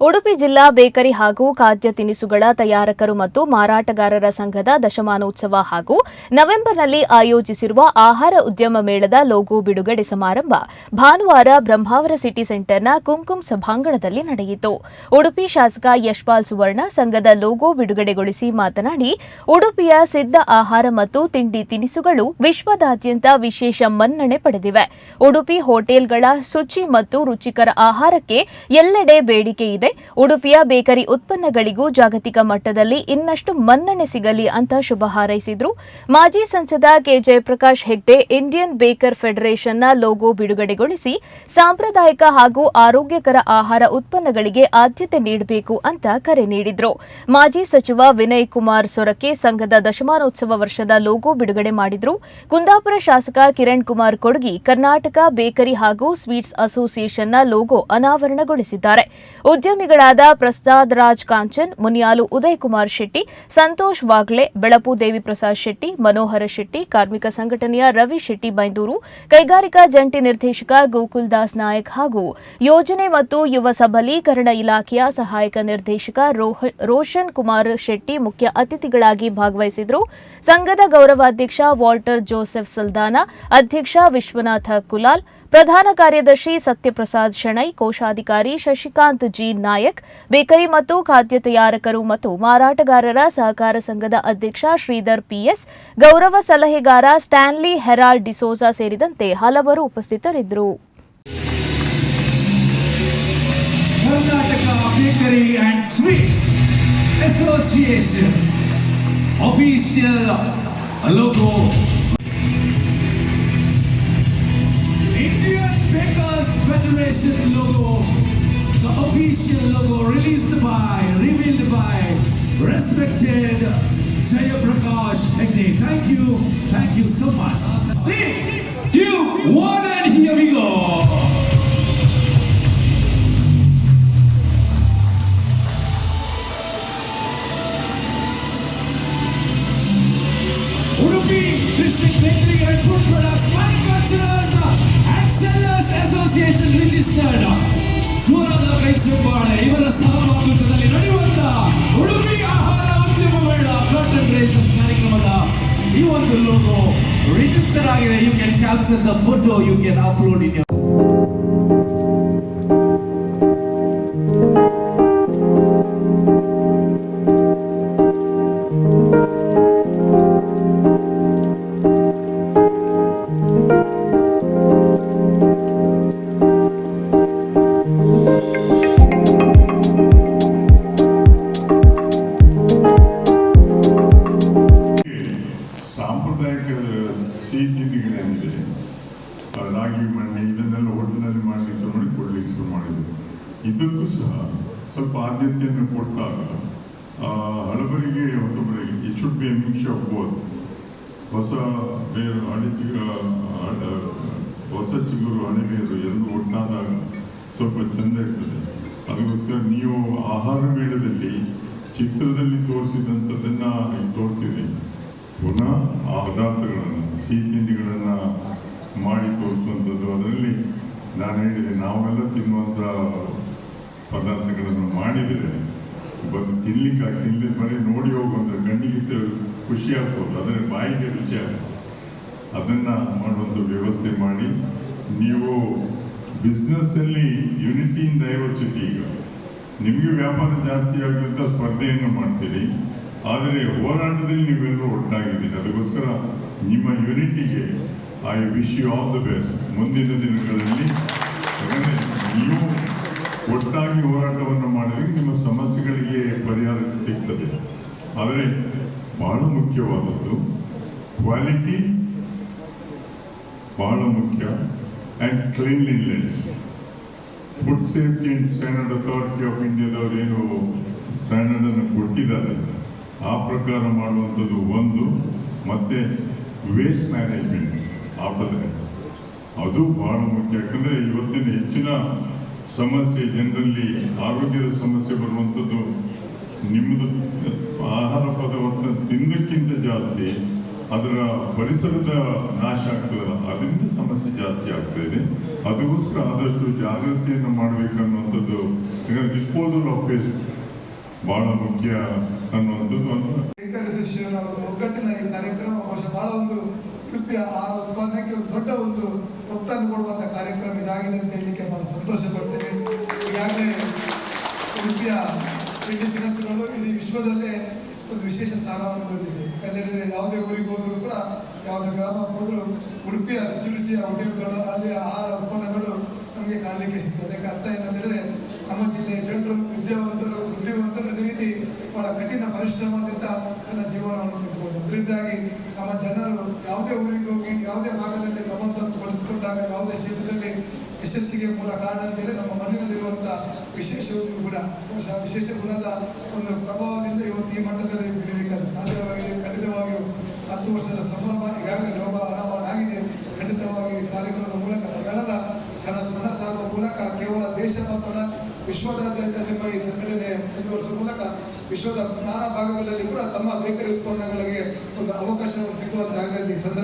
ಉಡುಪಿ ಜಿಲ್ಲಾ ಬೇಕರಿ ಹಾಗೂ ಖಾದ್ಯ ತಿನಿಸುಗಳ ತಯಾರಕರು ಮತ್ತು ಮಾರಾಟಗಾರರ ಸಂಘದ ದಶಮಾನೋತ್ಸವ ಹಾಗೂ ನವೆಂಬರ್ನಲ್ಲಿ ಆಯೋಜಿಸಿರುವ ಆಹಾರ ಉದ್ಯಮ ಮೇಳದ ಲೋಗೋ ಬಿಡುಗಡೆ ಸಮಾರಂಭ ಭಾನುವಾರ ಬ್ರಹ್ಮಾವರ ಸಿಟಿ ಸೆಂಟರ್ನ ಕುಂಕುಂ ಸಭಾಂಗಣದಲ್ಲಿ ನಡೆಯಿತು. ಉಡುಪಿ ಶಾಸಕ ಯಶ್ಪಾಲ್ ಸುವರ್ಣ ಸಂಘದ ಲೋಗೋ ಬಿಡುಗಡೆಗೊಳಿಸಿ ಮಾತನಾಡಿ, ಉಡುಪಿಯ ಸಿದ್ಧ ಆಹಾರ ಮತ್ತು ತಿಂಡಿ ತಿನಿಸುಗಳು ವಿಶ್ವದಾದ್ಯಂತ ವಿಶೇಷ ಮನ್ನಣೆ ಪಡೆದಿವೆ. ಉಡುಪಿ ಹೋಟೆಲ್ಗಳ ಶುಚಿ ಮತ್ತು ರುಚಿಕರ ಆಹಾರಕ್ಕೆ ಎಲ್ಲೆಡೆ ಬೇಡಿಕೆ ಇದೆ. ಉಡುಪಿಯ ಬೇಕರಿ ಉತ್ಪನ್ನಗಳಿಗೂ ಜಾಗತಿಕ ಮಟ್ಟದಲ್ಲಿ ಇನ್ನಷ್ಟು ಮನ್ನಣೆ ಸಿಗಲಿ ಅಂತ ಶುಭ ಹಾರೈಸಿದರು. ಮಾಜಿ ಸಂಸದ K Jayaprakash Hegde Indian baker ಫೆಡರೇಷನ್ನ ಲೋಗೋ ಬಿಡುಗಡೆಗೊಳಿಸಿ ಸಾಂಪ್ರದಾಯಿಕ ಹಾಗೂ ಆರೋಗ್ಯಕರ ಆಹಾರ ಉತ್ಪನ್ನಗಳಿಗೆ ಆದ್ಯತೆ ನೀಡಬೇಕು ಅಂತ ಕರೆ ನೀಡಿದರು. ಮಾಜಿ ಸಚಿವ ವಿನಯ್ ಕುಮಾರ್ ಸೊರಕೆ ಸಂಘದ ದಶಮಾನೋತ್ಸವ ವರ್ಷದ ಲೋಗೋ ಬಿಡುಗಡೆ ಮಾಡಿದರು. ಕುಂದಾಪುರ ಶಾಸಕ ಕಿರಣ್ ಕುಮಾರ್ ಕೊಡಗಿ ಕರ್ನಾಟಕ ಬೇಕರಿ ಹಾಗೂ ಸ್ವೀಟ್ಸ್ ಅಸೋಸಿಯೇಷನ್ನ ಲೋಗೋ ಅನಾವರಣಗೊಳಿಸಿದ್ದಾರೆ. ಉದ್ಯಮಿಗಳಾದ ಪ್ರಸಾದ್ ರಾಜ್ ಕಾಂಚನ್, ಮುನಿಯಾಲು ಉದಯ್ ಕುಮಾರ್ ಶೆಟ್ಟಿ, ಸಂತೋಷ್ ವಾಗ್ಲೆ, ಬೆಳಪು ದೇವಿಪ್ರಸಾದ್ ಶೆಟ್ಟಿ, ಮನೋಹರ ಶೆಟ್ಟಿ, ಕಾರ್ಮಿಕ ಸಂಘಟನೆಯ ರವಿ ಶೆಟ್ಟಿ ಬೈಂದೂರು, ಕೈಗಾರಿಕಾ ಜಂಟಿ ನಿರ್ದೇಶಕ ಗೋಕುಲ್ ದಾಸ್ ನಾಯಕ್ ಹಾಗೂ ಯೋಜನೆ ಮತ್ತು ಯುವ ಸಬಲೀಕರಣ ಇಲಾಖೆಯ ಸಹಾಯಕ ನಿರ್ದೇಶಕ ರೋಷನ್ ಕುಮಾರ್ ಶೆಟ್ಟಿ ಮುಖ್ಯ ಅತಿಥಿಗಳಾಗಿ ಭಾಗವಹಿಸಿದರು. ಸಂಘದ ಗೌರವಾಧ್ಯಕ್ಷ ವಾಲ್ಟರ್ ಜೋಸೆಫ್ ಸಲ್ದಾನ, ಅಧ್ಯಕ್ಷ ವಿಶ್ವನಾಥ ಕುಲಾಲ್, ಪ್ರಧಾನ ಕಾರ್ಯದರ್ಶಿ ಸತ್ಯಪ್ರಸಾದ್ ಶೆಣೈ, ಕೋಶಾಧಿಕಾರಿ ಶಶಿಕಾಂತ್ ಜಿ ನಾಯಕ್, ಬೇಕರಿ ಮತ್ತು ಖಾದ್ಯ ತಯಾರಕರು ಮತ್ತು ಮಾರಾಟಗಾರರ ಸಹಕಾರ ಸಂಘದ ಅಧ್ಯಕ್ಷ ಶ್ರೀಧರ್ ಪಿಎಸ್, ಗೌರವ ಸಲಹೆಗಾರ ಸ್ಟ್ಯಾನ್ಲಿ ಹೆರಾಲ್ಡ್ ಡಿಸೋಜಾ ಸೇರಿದಂತೆ ಹಲವರು ಉಪಸ್ಥಿತರಿದ್ದರು. Karnataka bakery and sweets association official logo, Indian Bakers Federation logo, the official logo revealed by respected Jayaprakash Hegde. Thank you so much. 3, 2, 1 and here we go. Udupi District Bakery and Food Products Manufacturers and Sellers Association registered. ಸೂರದ ಕೈಚೆಂಬಾಳೆ ಇವರ ಸಹಭಾಗಿತ್ವದಲ್ಲಿ ನಡೆಯುವಂತಹ ಉಡುಪಿ ಆಹಾರ ಉದ್ಯಮ ಮೇಳ curtain ration ಕಾರ್ಯಕ್ರಮದ ಈ ಒಂದು logo register ಆಗಿದೆ. You can capture the photo, you can upload in ಸಾಂಪ್ರದಾಯಿಕ ಸಿಹಿ ತಿಂಡಿಗಳೇನಿದೆ, ರಾಗಿ ಮಣ್ಣೆ ಇದನ್ನೆಲ್ಲ ಹೋಟೆಲ್ನಲ್ಲಿ ಮಾಡಲಿಕ್ಕೆ ಶುರು ಮಾಡಿ ಕೊಡಲಿಕ್ಕೆ ಶುರು ಮಾಡಿದರು. ಇದಕ್ಕೂ ಸಹ ಸ್ವಲ್ಪ ಆದ್ಯತೆಯನ್ನು ಕೊಟ್ಟಾಗ ಹಳಬರಿಗೆ ಹೊಸಬರಿಗೆ it should be a mix of both. ಹೊಸ ಬೇರು ಹೊಸ ಚಿಗುರು ಹಣೆಬೇರು ಎಂದು ಒಟ್ಟಾದಾಗ ಸ್ವಲ್ಪ ಚೆಂದ ಇರ್ತದೆ. ಅದಕ್ಕೋಸ್ಕರ ನೀವು ಆಹಾರ ಮೇಳದಲ್ಲಿ ಚಿತ್ರದಲ್ಲಿ ತೋರಿಸಿದಂಥದ್ದನ್ನು ತೋರಿಸಿದೆ. ಪುನಃ ಆ ಪದಾರ್ಥಗಳನ್ನು ಸಿಹಿ ತಿಂಡಿಗಳನ್ನು ಮಾಡಿ ತೋರಿಸುವಂಥದ್ದು. ಅದರಲ್ಲಿ ನಾನು ಹೇಳಿದೆ, ನಾವೆಲ್ಲ ತಿನ್ನುವಂಥ ಪದಾರ್ಥಗಳನ್ನು ಮಾಡಿದರೆ ಬಂದು ತಿನ್ನಲಿಕ್ಕಾಗ್ತಿಲ್ಲ, ಬರೀ ನೋಡಿ ಹೋಗುವಂಥ ಕಣ್ಣಿಗೆ ಖುಷಿ ಆಗ್ಬೋದು, ಆದರೆ ಬಾಯಿಗೆ ರುಚಿ ಆಗ್ಬೋದು. ಅದನ್ನು ಮಾಡುವಂಥ ವ್ಯವಸ್ಥೆ ಮಾಡಿ ನೀವು ಬಿಸ್ನೆಸ್ಸಲ್ಲಿ ಯುನಿಟಿ ಇನ್ ಡೈವರ್ಸಿಟಿ. ಈಗ ನಿಮಗೆ ವ್ಯಾಪಾರ ಜಾಸ್ತಿ ಆಗುವಂಥ ಸ್ಪರ್ಧೆಯನ್ನು ಮಾಡ್ತೀರಿ, ಆದರೆ ಹೋರಾಟದಲ್ಲಿ ನೀವೆಲ್ಲರೂ ಒಟ್ಟಾಗಿದ್ದೀರಿ. ಅದಕ್ಕೋಸ್ಕರ ನಿಮ್ಮ ಯುನಿಟಿಗೆ I wish you all the best. ಮುಂದಿನ ದಿನಗಳಲ್ಲಿ ಯಾಕಂದರೆ ನೀವು ಒಟ್ಟಾಗಿ ಹೋರಾಟವನ್ನು ಮಾಡಿದರೆ ನಿಮ್ಮ ಸಮಸ್ಯೆಗಳಿಗೆ ಪರಿಹಾರ ಸಿಗ್ತದೆ. ಆದರೆ ಬಹಳ ಮುಖ್ಯವಾದದ್ದು ಕ್ವಾಲಿಟಿ ಬಹಳ ಮುಖ್ಯ, and cleanliness. Food safety and standard authority of ಇಂಡಿಯಾದವರು ಏನು ಸ್ಟ್ಯಾಂಡರ್ಡನ್ನು ಕೊಟ್ಟಿದ್ದಾರೆ ಆ ಪ್ರಕಾರ ಮಾಡುವಂಥದ್ದು ಒಂದು. ಮತ್ತು ವೇಸ್ಟ್ ಮ್ಯಾನೇಜ್ಮೆಂಟ್ ಆಫ್ಟರ್ ದಟ್ ಅದು ಬಹಳ ಮುಖ್ಯ. ಯಾಕಂದರೆ ಇವತ್ತಿನ ಹೆಚ್ಚಿನ ಸಮಸ್ಯೆ ಜನರಲ್ಲಿ ಆರೋಗ್ಯದ ಸಮಸ್ಯೆ ಬರುವಂಥದ್ದು ನಿಮ್ಮದು ಆಹಾರ ಪದಾರ್ಥ ತಿನ್ನೋಕ್ಕಿಂತ ಜಾಸ್ತಿ ಅದರ ಪರಿಸರದ ನಾಶ ಆಗ್ತದಲ್ಲ, ಅದರಿಂದ ಸಮಸ್ಯೆ ಜಾಸ್ತಿ ಆಗ್ತಾ ಇದೆ. ಅದಕ್ಕೋಸ್ಕರ ಆದಷ್ಟು ಜಾಗ್ರತೆಯನ್ನು ಮಾಡಬೇಕನ್ನುವಂಥ ಅನ್ನುವಂಥದ್ದು. ಯಾಕಂದರೆ ಡಿಸ್ಪೋಸಲ್ ಆಫ್ ವೇಸ್ಟ್ ಭಾಳ ಮುಖ್ಯ ಅನ್ನುವಂಥದ್ದು ಶಿವನ ಒಗ್ಗಟ್ಟಿನ ಈ ಕಾರ್ಯಕ್ರಮ ಬಹುಶಃ ಬಹಳ ಒಂದು ಉಡುಪಿಯ ಆಹಾರ ಉತ್ಪಾದನೆಗೆ ಒಂದು ದೊಡ್ಡ ಒಂದು ಒತ್ತನ್ನು ಕೊಡುವಂಥ ಕಾರ್ಯಕ್ರಮ ಇದಾಗಿದೆ ಅಂತ ಹೇಳಲಿಕ್ಕೆ ಬಹಳ ಸಂತೋಷ ಪಡ್ತೇನೆ. ಈಗಾಗಲೇ ಉಡುಪಿಯ ತಿಂಡಿ ತಿನಿಸುಗಳು ಇಡೀ ವಿಶ್ವದಲ್ಲೇ ಒಂದು ವಿಶೇಷ ಸ್ಥಾನವನ್ನು ಹೊಂದಿದೆ. ಕನ್ನಡಿಗರೆ ಯಾವುದೇ ಊರಿಗೆ ಹೋದರೂ ಕೂಡ ಯಾವುದೇ ಗ್ರಾಮಕ್ಕೆ ಹೋದರೂ ಉಡುಪಿಯ ರುಚಿಯ ಹೋಟೆಲ್ಗಳು ಅಲ್ಲಿಯ ಆಹಾರ ಉತ್ಪನ್ನಗಳು ನಮಗೆ ಕಾಣಲಿಕ್ಕೆ ಸಿಗ್ತದೆ. ಅದಕ್ಕೆ ಅರ್ಥ ಏನಂತಂದರೆ ನಮ್ಮ ಜಿಲ್ಲೆಯ ಜನರು ವಿದ್ಯಾವಂತರು ಬುದ್ಧಿವಂತರು ಅದೇ ರೀತಿ ಬಹಳ ಕಠಿಣ ಪರಿಶ್ರಮದಿಂದ ತನ್ನ ಜೀವನವನ್ನು ತೆಗೆದುಕೊಂಡು ಅದರಿಂದಾಗಿ ನಮ್ಮ ಜನರು ಯಾವುದೇ ಊರಿಗೆ ಹೋಗಿ ಯಾವುದೇ ಭಾಗದಲ್ಲಿ ತಮ್ಮಂತಂದು ಪಡಿಸಿಕೊಂಡಾಗ ಯಾವುದೇ ಕ್ಷೇತ್ರದಲ್ಲಿ ಯಶಸ್ಸಿಗೆ ಮೂಲ ಕಾರಣ ಅಂತೇಳಿ ನಮ್ಮ ಮಣ್ಣಿನಲ್ಲಿರುವಂಥ ವಿಶೇಷ ಒಂದು ಗುಣ, ಬಹುಶಃ ವಿಶೇಷ ಗುಣದ ಒಂದು ಪ್ರಭಾವದಿಂದ ಇವತ್ತು ಈ ಮಟ್ಟದಲ್ಲಿ ಬೆಳೀಲಿಕ್ಕೆ ಅದು ಸಾಧ್ಯವಾಗಿದೆ. ಖಂಡಿತವಾಗಿಯೂ 10 ವರ್ಷದ ಸಂಭ್ರಮ ಈಗಾಗಲೇ ಲೋಕ ಅನಾವರಣ ಆಗಿದೆ. ಖಂಡಿತವಾಗಿ ಈ ಕಾರ್ಯಕ್ರಮದ ಮೂಲಕ ನಮ್ಮೆಲ್ಲರ ಕನಸು ಮನಸ್ಸಾಗುವ ಮೂಲಕ ಕೇವಲ ದೇಶ ಮಾತ್ರ ವಿಶ್ವದಾದ್ಯಂತ ನಿಮ್ಮ ಈ ಸಂಘಟನೆ ಮುಂದುವರಿಸುವ ಮೂಲಕ ವಿಶ್ವದ ನಾನಾ ಭಾಗಗಳಲ್ಲಿ ಕೂಡ ತಮ್ಮ ಬೇಕರಿ ಉತ್ಪನ್ನಗಳಿಗೆ ಒಂದು ಅವಕಾಶವನ್ನು ಸಿಗುವಂತಾಗಲಿ. ಈ ಸಂದರ್ಭ